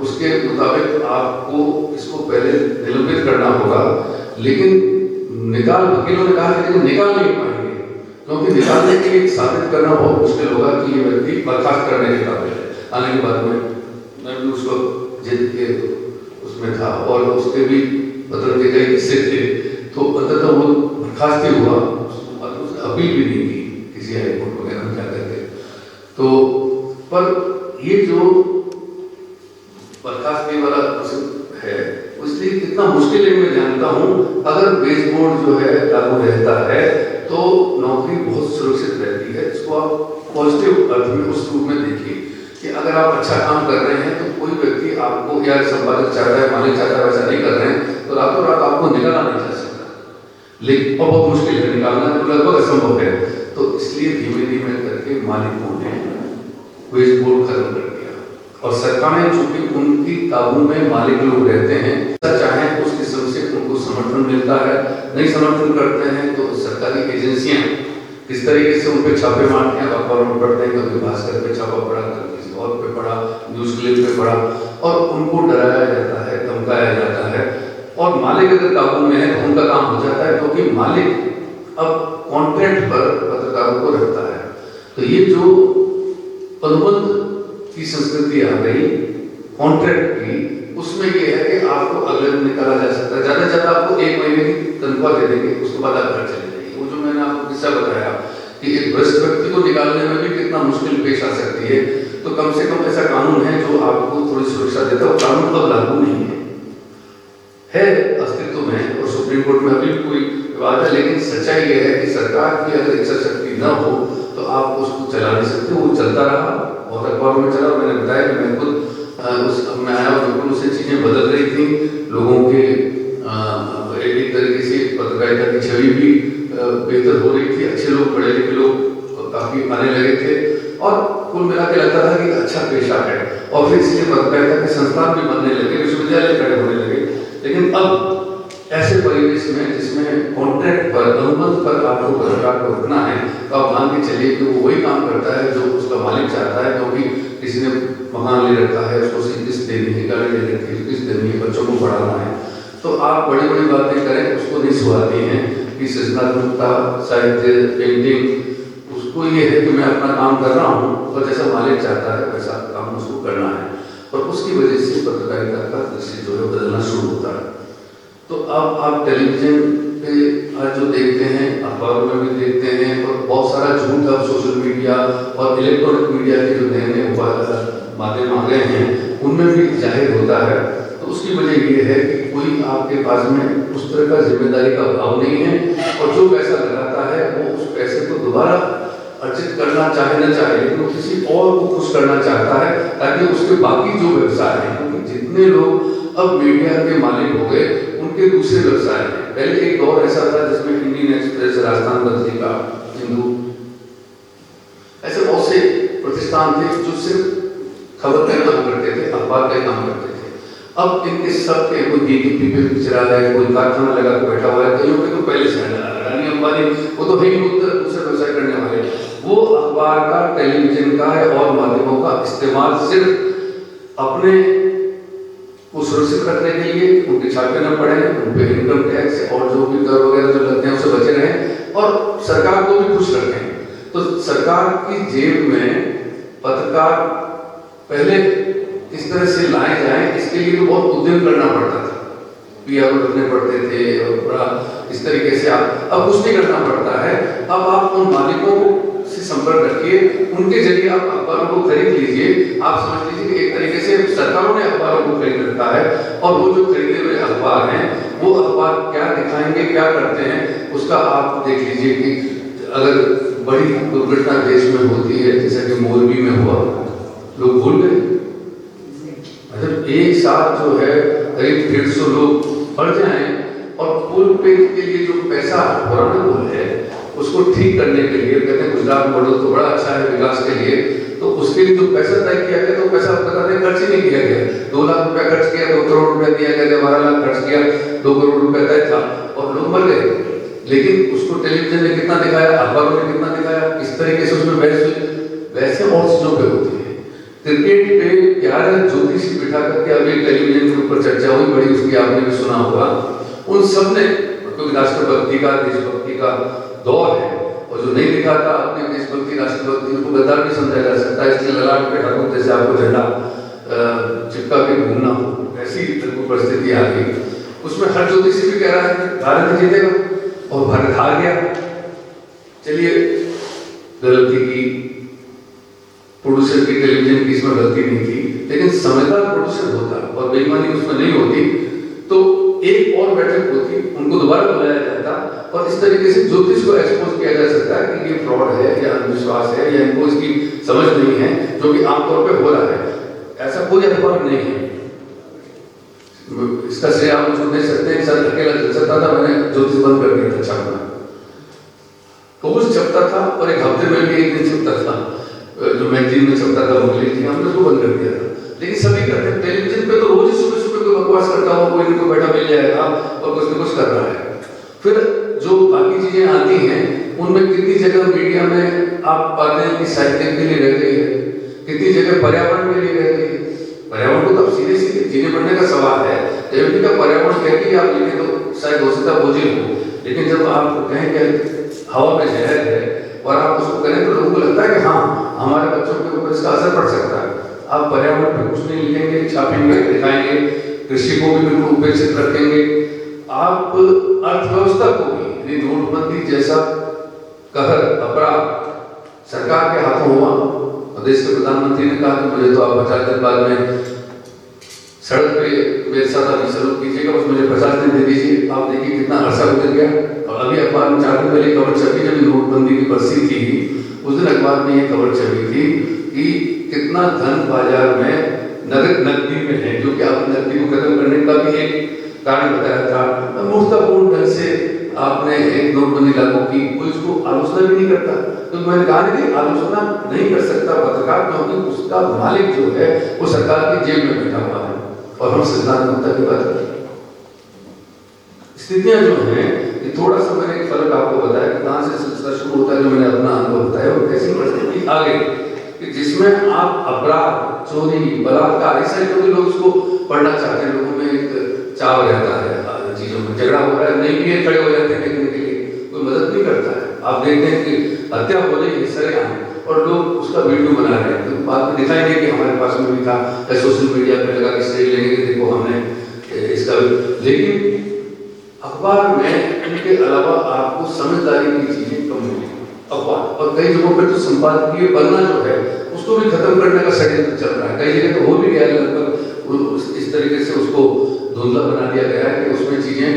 A: उसके मुताबिक आपको इसको पहले निलंबित करना होगा, लेकिन वकीलों ने कहा कि निकाल नहीं पाएंगे, क्योंकि निकालने के लिए साबित करना बहुत मुश्किल होगा कि ये व्यक्ति बर्खास्त करने के काबिल है। हालांकि बाद में मैं भी उस वक्त जिद के उसमें था और उसके भी मतलब के कई हिस्से थे, तो अंततः वो बर्खास्त ही हुआ, उसने अपील भी नहीं की किसी हाईकोर्ट वगैरह में जा करके। तो पर ये जो बर्खास्तगी वाला है, इसलिए कितना मुश्किल है मैं जानता हूँ। अगर वेज बोर्ड जो है लागू रहता है तो नौकरी बहुत सुरक्षित रहती है। इसको आप पॉजिटिव अर्थ में उस रूप में देखिए कि अगर आप अच्छा काम कर रहे हैं तो कोई व्यक्ति आपको, या संपादक चाहता है, मालिक चाहता है, वैसा नहीं कर रहे हैं तो रातों रात आपको निकाला नहीं जा सकता, लेकिन बहुत मुश्किल है, निकालना तो लगभग असंभव है। तो इसलिए धीमे धीमे करके मालिकों ने वेज बोर्ड खत्म कर दिया, और सरकारें चूंकि उनकी काबू में मालिक लोग रहते हैं, चाहे उस किस्म से उनको समर्थन मिलता है, नहीं समर्थन करते हैं तो सरकारी एजेंसियां किस तरीके से उन पे छापे मारते हैं, अखबारों में पढ़ते हैं, कभी भास्कर पे छापा पड़ा, कभी किसी और पे पड़ा, न्यूज क्लिप पे पड़ा, और उनको डराया जाता है, धमकाया जाता है। और मालिक अगर काबू में है तो उनका काम हो जाता है, क्योंकि मालिक अब कॉन्ट्रैक्ट पर पत्रकारों को रखता है। तो ये जो अनुबंध की संस्कृति आ गई कॉन्ट्रैक्ट की, उसमें ये है कि आपको अगले दिन निकाला जा सकता है, ज्यादा से ज्यादा आपको 1 महीने की तनख्वाह दे देंगे, उसके बाद आप घर चले जाइए। वो जो मैंने आपको किस्सा बताया कि एक भ्रष्ट व्यक्ति को निकालने में भी कितना मुश्किल पेश आ सकती है, तो कम से कम ऐसा कानून है जो आपको थोड़ी सुरक्षा देता है। कानून अब लागू नहीं है अस्तित्व में, और सुप्रीम कोर्ट में अभी कोई विवाद है, लेकिन सच्चाई यह है कि सरकार की अगर इच्छा शक्ति न हो तो आप उसको चला नहीं सकते। वो चलता रहा, बहुत अखबारों में चला, मैंने बताया कि मैं खुद मैं आया और बिल्कुल उससे चीज़ें बदल रही थी, लोगों के एक तरीके से पत्रकारिता की छवि भी बेहतर हो रही थी, अच्छे लोग, पढ़े लिखे लोग काफ़ी आने लगे थे, और कुल मिला के लगता था कि अच्छा पेशा है। और फिर इसलिए पत्रकारिता के संस्थान भी बनने लगे, विश्वविद्यालय खड़े होने लगे। लेकिन अब ऐसे परिवेश में जिसमें कॉन्ट्रैक्ट पर, अनुबंध पर आपको पत्रकार को रखना है, तो आप मान के चलिए कि वो वही काम करता है जो उसका मालिक चाहता है, क्योंकि किसी ने मकान ले रखा है, उसको किस्त देनी है, गाड़ी ले रखी है, किस्त देनी है, बच्चों को पढ़ाना है, तो आप बड़ी बड़ी बातें करें, उसको नहीं सुहाती हैं कि सृजनात्मकता, साहित्य, पेंटिंग, उसको ये है कि मैं अपना काम कर रहा हूँ और जैसा मालिक चाहता है वैसा काम उसको करना है। और उसकी वजह से पत्रकारिता का दृश्य जो है बदलना शुरू होता है। तो अब आप टेलीविजन पे आज जो देखते हैं, अखबारों में भी देखते हैं, और बहुत सारा झूठ अब सोशल मीडिया और इलेक्ट्रॉनिक मीडिया के जो नए नए माध्यम आ गए हैं उनमें भी जाहिर होता है। तो उसकी वजह ये है कि कोई आपके पास में उस तरह का जिम्मेदारी का अभाव नहीं है, और जो पैसा लगाता है वो उस पैसे को दोबारा अर्जित करना चाहे न चाहे, लेकिन वो किसी और को खुश करना चाहता है, ताकि उसके बाकी जो व्यवसाय हैं, क्योंकि जितने लोग अब मीडिया के मालिक हो गए उनके दूसरे व्यवसाय हैं। पहले एक दौर ऐसा था जिसमें इंडियन एक्सप्रेस, राजस्थान पत्रिका, हिंदू, ऐसे बहुत से प्रतिष्ठान थे जो सिर्फ खबर का काम करते थे, अखबार का काम करते थे। अब इनके सब के कोई डीटीपी पे पिक्चर आ रहा है, कोई कारखाना लगा के बैठा हुआ है, कईयों पे तो पहले से अडानी अंबानी वो तो है ही दूसरे व्यवसाय करने वाले, वो अखबार का, टेलीविजन का है और माध्यमों का इस्तेमाल सिर्फ अपने को सुरक्षित रखने के लिए, उनके छापे न पड़े, उन पे इनकम टैक्स और जो भी कर वगैरह जो लगते हैं उससे बचे रहें, और सरकार को भी खुश रखें। तो सरकार की जेब में पत्रकार पहले किस तरह से लाए जाएं, इसके लिए तो बहुत उद्यम करना पड़ता था, पीआर रखने पड़ते थे, और बड़ा इस तरीके से अब कुछ नहीं करना पड़ता है। अब आप उन मालिकों से संपर्क रखिए, उनके जरिए आप अखबारों को खरीद लीजिए। आप समझ लीजिए कि एक तरीके से सरकारों ने अखबारों को खरीद रखा है, और वो जो खरीदे हुए अखबार हैं वो अखबार क्या दिखाएंगे, क्या करते हैं, उसका आप देख लीजिए कि अगर बड़ी दुर्घटना देश में होती है, जैसा कि मोरबी में हुआ, लोग भूल गए। मतलब एक साथ जो है करीब 150 लोग बढ़ जाए और पुल पे के लिए जो पैसा पुराना पुल है उसको ठीक करने के लिए कहते हैं गुजरात मॉडल तो बड़ा अच्छा है विकास के लिए, तो उसके लिए जो पैसा तय किया गया तो पैसा बताते खर्च ही नहीं किया गया। 2 लाख रुपया खर्च किया, 2 करोड़ रुपया दिया गया, 12 लाख खर्च किया, 2 करोड़ रुपया तय था और लोग मर गए। लेकिन उसको टेलीविजन ने कितना दिखाया, अखबारों ने कितना दिखाया, किस तरीके से उसमें बहस हुई, वैसे और चीजों पे होती है। क्रिकेट पे 11 ज्योतिषी बिठा करके अभी टेलीविजन के ऊपर चर्चा हुई बड़ी, उसकी आपने भी सुना होगा। उन सब ने, क्योंकि राष्ट्रभक्ति का देशभक्ति का दौर है और जो नहीं दिखाता अपने देशभक्ति राष्ट्रभक्ति को गद्दार भी समझा जा सकता है, इसलिए ललाट पे ठाकुर जैसे आपको झंडा चिपका के घूमना ऐसी परिस्थिति आ गई। उसमें हर ज्योतिषी भी कह रहा है भारत जीतेगा और भारत हार गया। चलिए गलती की प्रोड्यूसर की, टेलीविजन की इसमें गलती नहीं थी, लेकिन समझदार प्रोड्यूसर होता और बेईमानी उसमें नहीं होती तो एक और बैठक होती, उनको दोबारा बुलाया जाता और इस तरीके से ज्योतिष को एक्सपोज किया जा सकता है कि ये फ्रॉड है या अंधविश्वास है या इनको इसकी समझ नहीं है, जो कि आमतौर पे हो रहा है। ऐसा कोई अखबार नहीं है, इसका श्रेय आप मुझको दे सकते हैं। सर अकेला चल सकता था, मैंने ज्योतिष बंद कर दिया था छापना, रोज छपता था और एक हफ्ते में भी एक दिन छपता था, जो मैगजीन में छपता था मुगली थी, हमने उसको बंद कर दिया था। लेकिन सभी करते हैं, टेलीविजन पे तो रोज ही सुबह सुबह कोई बकवास करता हो, कोई न कोई बैठा मिल जाएगा और कुछ न कुछ कर रहा है। फिर जो बाकी चीजें आती हैं उनमें कितनी जगह मीडिया में आप पाते हैं कि साहित्य के लिए रह गई है, कितनी जगह पर्यावरण के लिए रह गई है। पर्यावरण को तो सीधे सीधे जीने बढ़ने का सवाल है, जब का पर्यावरण कहती है आप लिखे तो शायद हो सकता बोझिल हो, लेकिन जब आप कहें कि हवा में जहर है और आप उसको करें तो लोगों को लगता है कि हाँ हमारे बच्चों के ऊपर इसका असर पड़ सकता है। आप पर्यावरण पर कुछ नहीं लिखेंगे, छापेंगे, दिखाएंगे, कृषि को भी बिल्कुल उपेक्षित रखेंगे, आप अर्थव्यवस्था को भी, नोटबंदी जैसा कहर अपराध सरकार के हाथों हुआ और देश के प्रधानमंत्री ने कहा कि मुझे तो आप 50 दिन बाद में सड़क पे मेरे साथ अभी सलूक कीजिएगा, बस मुझे 50 दिन दे दीजिए। आप देखिए कितना अरसा गुजर गया और अभी अखबार में 4 दिन पहले खबर छपी, जब नोटबंदी की बरसी थी उस दिन अखबार में ये खबर छपी थी कि कितना धन बाजार में नकदी में है, क्योंकि आपने नकदी को खत्म करने का भी एक कारण बताया था। मूर्खतापूर्ण ढंग से आपने एक नोटबंदी लागू की, कोई उसको आलोचना भी नहीं करता। तो मैंने कहा कि आलोचना नहीं कर सकता पत्रकार, क्योंकि उसका मालिक जो है वो सरकार की जेब में बैठा हुआ है और हम सिद्धांतता की बात करते हैं। स्थितियां जो हैं ये थोड़ा सा मैंने एक फर्क आपको बताया कि कहां से सिलसिला शुरू होता है, जो मैंने अपना अनुभव बताया और कैसी परिस्थिति आ गई कि जिसमें आप अपराध, चोरी, बलात्कार, ऐसे लोग उसको पढ़ना चाहते हैं। लोगों में एक चाव रहता है चीजों में, झगड़ा हो रहा है नहीं भी खड़े हो जाते हैं देखने के लिए, कोई मदद नहीं करता है। आप देखते हैं कि हत्या हो रही है सरेआम और लोग उसका वीडियो बना रहे हैं, तो बाद में दिखाएंगे कि हमारे पास में भी था, सोशल मीडिया पे लगा कि श्रेय लेंगे कि देखो हमने इसका। लेकिन अखबार में इनके अलावा आपको समझदारी की चीजें कम मिलेंगी अखबार, और कई जगहों पर तो संपादकीय पन्ना जो है उसको भी खत्म करने का षड्यंत्र चल रहा है। कई जगह तो हो भी गया है, लगभग इस तरीके से उसको धुंधला बना दिया गया है कि उसमें चीजें,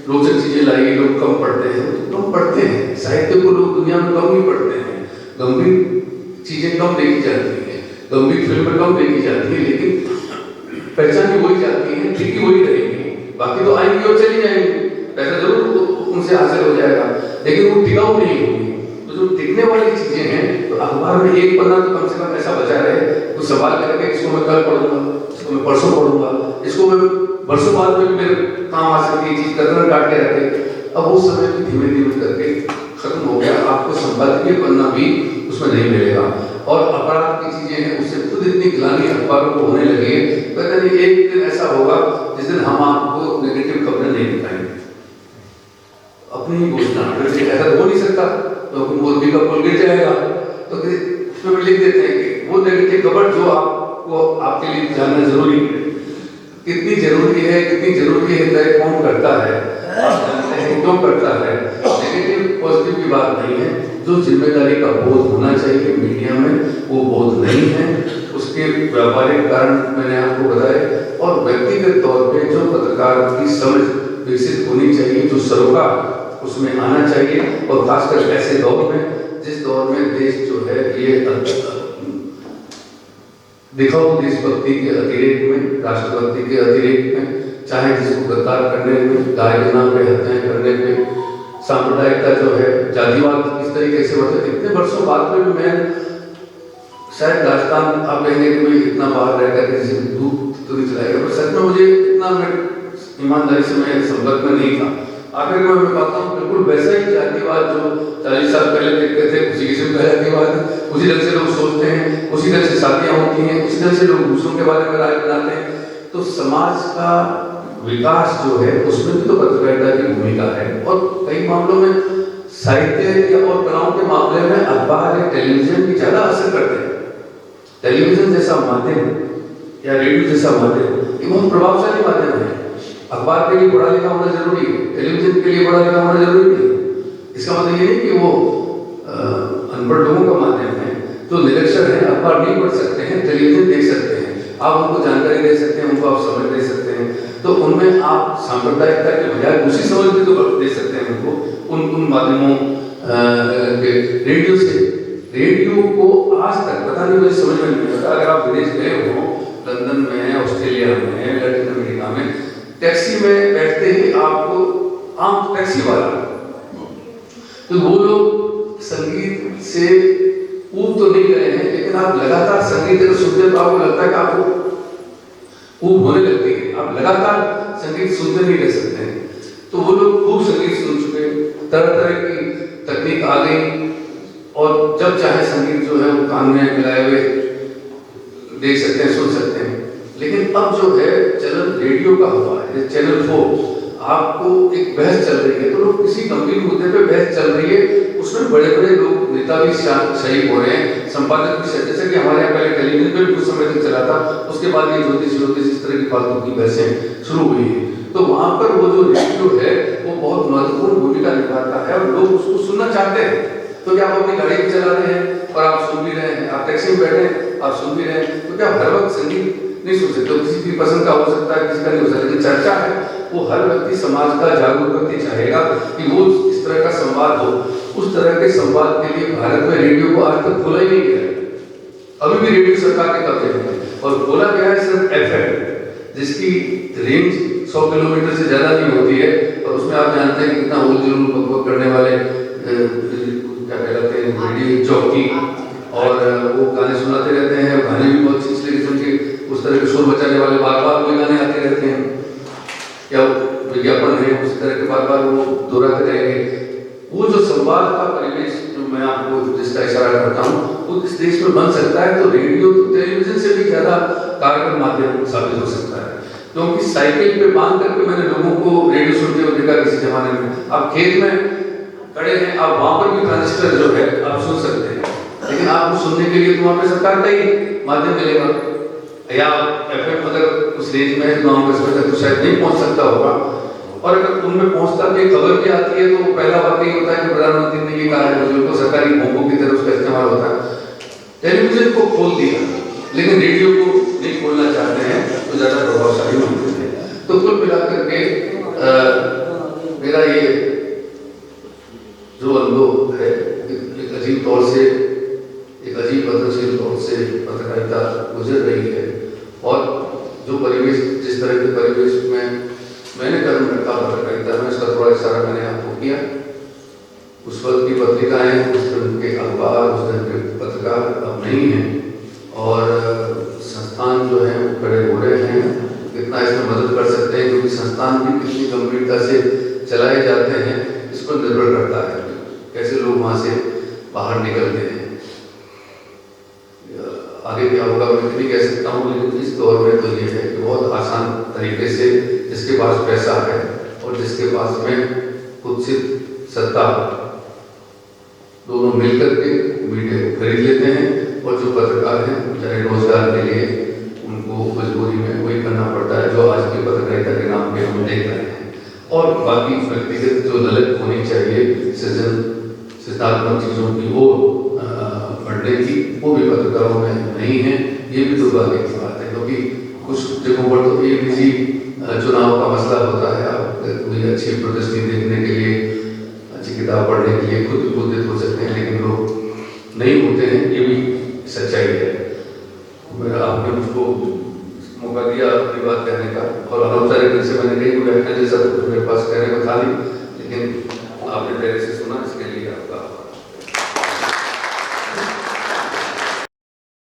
A: रोचक चीजें लाई, लोग कम पढ़ते हैं, कम पढ़ते हैं साहित्य को, लोग दुनिया में कम ही पढ़ते हैं। गंभीर चीजें कम देखी जाती है, गंभीर फिल्में कम देखी जाती है, लेकिन पहचान भी वही जाती है, ठीक ही वही रहेगी, बाकी तो आएंगी और चली जाएंगी, पैसा जरूर उनसे हासिल हो जाएगा, लेकिन वो टिकाऊ नहीं होगी। तो जो टिकने वाली चीजें हैं, तो अखबार में एक पन्ना तो कम से कम ऐसा बचा रहे, तो सवाल करके इसको मैं कल पढ़ूंगा, इसको मैं परसों पढ़ूंगा, इसको मैं वर्षों बाद में भी मेरे काम आ सकती है चीज, कदर काट के रखे। अब वो समय भी धीमे धीमे करके खत्म हो गया, आपको संपादकीय पन्ना भी उसमें नहीं मिलेगा। और अपराध की चीजें हैं, उससे खुद इतनी गिलानी अखबारों को होने लगी है, कहते नहीं एक दिन ऐसा होगा जिस दिन हम आपको नेगेटिव खबरें नहीं दिखाएंगे, अपनी घोषणा। ऐसा तो हो नहीं सकता, तो मोदी का पुल गिर जाएगा, तो उसमें लिख देते हैं कि वो नेगेटिव खबर जो आपको, आपके लिए जानना जरूरी है, कितनी जरूरी है, कितनी जरूरी है तय कौन करता है, क्यों करता है। नेगेटिव पॉजिटिव की बात नहीं है, जो जिम्मेदारी का बोध होना चाहिए मीडिया में वो बोध नहीं है। उसके व्यापारिक कारण मैंने आपको बताए, और व्यक्तिगत तौर पे जो पत्रकार की समझ विकसित होनी चाहिए, जो सरोकार उसमें आना चाहिए, और खासकर ऐसे दौर में जिस दौर में देश जो है ये दिखाओ देशभक्ति के अतिरेक में, राष्ट्रभक्ति के अतिरेक में, चाहे जिसको गद्दार करने में गाय के नाम पे हत्याएं करने पे, सांप्रदायिकता जो है, जातिवाद किस तरीके से होता है। इतने वर्षों बाद में भी मैं शायद राजस्थान आप कहेंगे कि भाई इतना बाहर रहकर के किसी दूध तो नहीं चलाएगा, पर सच में मुझे इतना मैं ईमानदारी से मैं संपर्क में नहीं था। आखिर में मैं पाता हूँ बिल्कुल वैसा ही जातिवाद जो 40 साल पहले देखते थे, उसी किस्म का जातिवाद, उसी ढंग से लोग सोचते हैं, उसी ढंग से शादियाँ होती हैं, उसी ढंग से लोग दूसरों के बारे में राय बनाते हैं। तो समाज का विकास जो है उसमें भी तो पत्रकारिता की भूमिका है। और कई मामलों में साहित्य और कलाओं के मामले में अखबार या टेलीविजन भी ज्यादा असर करते हैं। टेलीविजन जैसा माध्यम या रेडियो जैसा माध्यम ये बहुत प्रभावशाली माध्यम है। अखबार के लिए पढ़ा लिखा होना जरूरी है, टेलीविजन के लिए पढ़ा लिखा होना जरूरी नहीं। इसका मतलब ये नहीं कि वो अनपढ़ लोगों का माध्यम है। जो निरक्षर है अखबार नहीं पढ़ सकते हैं, टेलीविजन देख सकते हैं, आप उनको जानकारी दे सकते हैं, उनको आप समझ दे सकते हैं। तो उनमें आप सांप्रदायिकता के बजाय दूसरी समझ भी तो दे सकते हैं उनको उन माध्यमों के। रेडियो से, रेडियो को आज तक पता नहीं, मुझे समझ में नहीं आता। अगर आप विदेश गए हो, लंदन में, ऑस्ट्रेलिया में, लैटिन अमेरिका में, टैक्सी में बैठते ही आपको आम टैक्सी वाला, तो वो लोग संगीत से ऊब तो नहीं रहे हैं, लेकिन आप लगातार संगीत अगर सुनते तो आपको लगता है कि आपको ऊब होने लगती है, आप लगातार संगीत सुनते नहीं रह सकते हैं। तो वो लोग खूब संगीत सुन चुके, तरह तरह की तकनीक आ गई, और जब चाहे संगीत जो है वो कान में मिलाए हुए देख सकते हैं, सुन सकते हैं। लेकिन अब जो है चलन रेडियो का हुआ है, चैनल 4, आपको एक बहस चल रही है, तो लोग किसी गंभीर मुद्दे पे बहस चल रही है, उसमें बड़े बड़े लोग, नेता भी शहीद हो रहे हैं, संपादक भी, जैसे कि हमारे यहाँ पहले टेलीविजन पे भी कुछ समय तक चला था, उसके बाद ये ज्योतिष इस तरह की फालतू की बहसें शुरू हुई है। तो वहां पर वो जो रेडियो है वो बहुत महत्वपूर्ण भूमिका निभाता है और लोग उसको सुनना चाहते हैं। तो क्या आप अपनी गाड़ी भी चला रहे हैं और आप सुन भी रहे हैं, आप टैक्सी में बैठे हैं आप सुन भी रहे हैं, तो क्या हर वक्त संगीत नहीं सुन सकते? किसी की पसंद का हो सकता है, किसी का नहीं हो सकता, लेकिन चर्चा है वो हर व्यक्ति, समाज का जागरूक व्यक्ति चाहेगा कि वो इस तरह का संवाद हो। उस तरह के संवाद के लिए भारत में रेडियो को आज तक खोला ही नहीं गया। अभी भी रेडियो सरकार के कब्जे में है और खोला गया है सिर्फ FM, जिसकी रेंज 100 किलोमीटर से ज्यादा नहीं होती है। और उसमें आप जानते हैं कितना उल जुलूल बकबक करने वाले क्या कहलाते हैं, रेडियो जॉकी, और वो गाने सुनाते रहते हैं। गाने भी बहुत चिचले किस्म के, उस तरह के शोर बचाने वाले बार बार वो गाने आते रहते हैं, या विज्ञापन है उस तरह के बार बार वो दोहराते रहेंगे। वो जो संवाद का परिवेश जो मैं आपको जिसका इशारा करता हूँ वो इस देश में बन सकता है, तो रेडियो तो टेलीविजन से भी ज्यादा कारगर माध्यम साबित हो सकता है। क्योंकि साइकिल पे बांध करके मैंने लोगों को रेडियो सुनते हुए देखा किसी जमाने में। आप खेत में खड़े हैं, आप वहां पर भी ट्रांजिस्टर जो है आप सुन सकते हैं, लेकिन आपको सुनने के लिए तो वहां पे सरकार का ही माध्यम मिलेगा, या FM अगर उस रेंज में गाँव कस्बे तक तो शायद नहीं पहुंच सकता होगा। और अगर उनमें पहुंचता भी खबर भी आती है तो पहला वाक्य ये होता है कि प्रधानमंत्री ने ये कहा है, बुजुर्गों को सरकारी भोंपों की तरह उसका इस्तेमाल होता है। टेलीविजन को खोल दिया, लेकिन रेडियो को नहीं खोलना चाहते हैं, तो ज्यादा प्रभावशाली होते हैं। तो कुल मिलाकर के मेरा ये जो अनुभव है, एक अजीब तौर से, एक अजीब बदनसीब तौर से पत्रकारिता गुजर रही है। और जो परिवेश, जिस तरह के परिवेश में मैंने कदम रखा पत्रकारिता में, उसका थोड़ा इशारा मैंने आपको किया। उस वक्त की पत्रिकाएं, उस ढंग के अखबार, उस ढंग के पत्रकार अब नहीं हैं, और संस्थान जो है वो खड़े हो रहे हैं। कितना इसमें मदद कर सकते हैं, क्योंकि संस्थान भी कितनी गंभीरता से चलाए जाते हैं इस पर निर्भर करता है, कैसे लोग वहां से बाहर निकलते हैं। आगे क्या होगा मैं नहीं कह सकता हूँ, लेकिन इस दौर में तो ये है कि बहुत आसान तरीके से जिसके पास पैसा है और जिसके पास में कुत्सित सत्ता, दोनों मिलकर के मीडिया को खरीद लेते हैं। और जो पत्रकार हैं चाहे रोजगार के लिए उनको मजबूरी में वही करना पड़ता है जो आज की पत्रकारिता के नाम पे हम देख रहे हैं। और बाकी व्यक्तिगत जो ललक होनी चाहिए सृजनात्मक चीजों की वो बढ़ने की, वो भी पत्रकारों में नहीं है। ये भी दुर्भाग्य की बात है, क्योंकि कुछ जगहों पर तो एक किसी चुनाव का मसला होता है, आप कोई अच्छी प्रदर्शनी देखने के लिए, अच्छी किताब पढ़ने के लिए खुद उद्बुद्धित हो सकते हैं, लेकिन लोग नहीं होते हैं, ये भी सच्चाई है। मेरा आपने मुझको मौका दिया अपनी बात कहने का, और अनौपचारिक रूप से मैंने कही व्याख्या जैसा तो कुछ मेरे पास कहने को था नहीं,